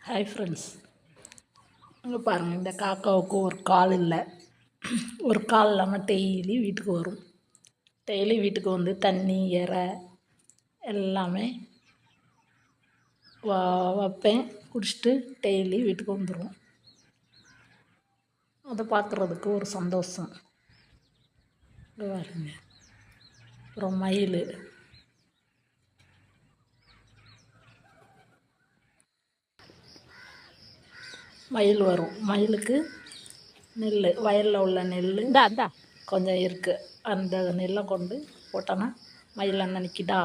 Hi friends, இங்கே பாருங்கள். இந்த காக்காவுக்கு ஒரு கால் இல்லை, ஒரு கால் இல்லாமல் டெய்லி வீட்டுக்கு வரும். டெய்லி வீட்டுக்கு வந்து தண்ணி இறை எல்லாமே வைப்பேன். குடிச்சிட்டு டெய்லி வீட்டுக்கு வந்துடும். அதை பார்க்குறதுக்கு ஒரு சந்தோஷம். இங்கே பாருங்க. அப்புறம் மயில் வரும். மயிலுக்கு நெல், வயலில் உள்ள நெல் இந்தா கொஞ்சம் இருக்குது. அந்த நெல்லை கொண்டு போட்டோன்னா மயில் அண்ணன் நிற்கிதா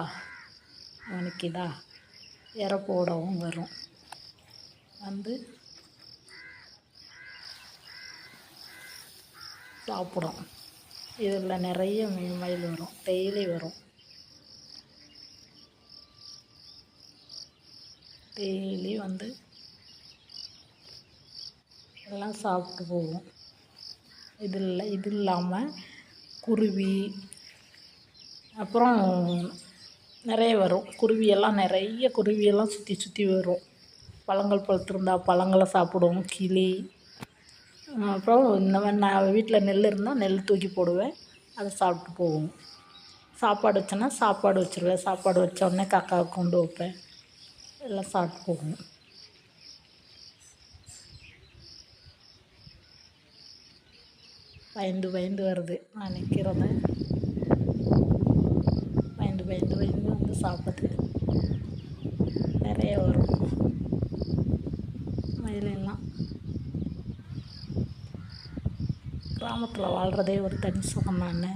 இறை போடவும் வரும். வந்து சாப்பிடும். இதில் நிறைய மயில் வரும், டெய்லி வரும். டெய்லி வந்து எல்லாம் சாப்பிட்டு போகும். இது இல்லாமல் குருவி அப்புறம் நிறைய வரும். நிறைய குருவியெல்லாம் சுற்றி வரும். பழங்கள் பழுத்திருந்தா பழங்களை சாப்பிடும். கிளி அப்புறம் இந்த மாதிரி நான் வீட்டில் நெல் இருந்தால் நெல் தூக்கி போடுவேன், அதை சாப்பிட்டு போகும். சாப்பாடு வச்சேன்னா சாப்பாடு வச்சுருவேன். சாப்பாடு வச்ச உடனே காக்காவுக்கு கொண்டு வைப்பேன், எல்லாம் சாப்பிட்டு போகும். பயந்து வருது. நான் நிற்கிறத பயந்து வந்து சாப்பிடுது. நிறைய வரும் மயிலெல்லாம். கிராமத்தில் வாழ்கிறதே ஒரு தனி சுகம் தானே.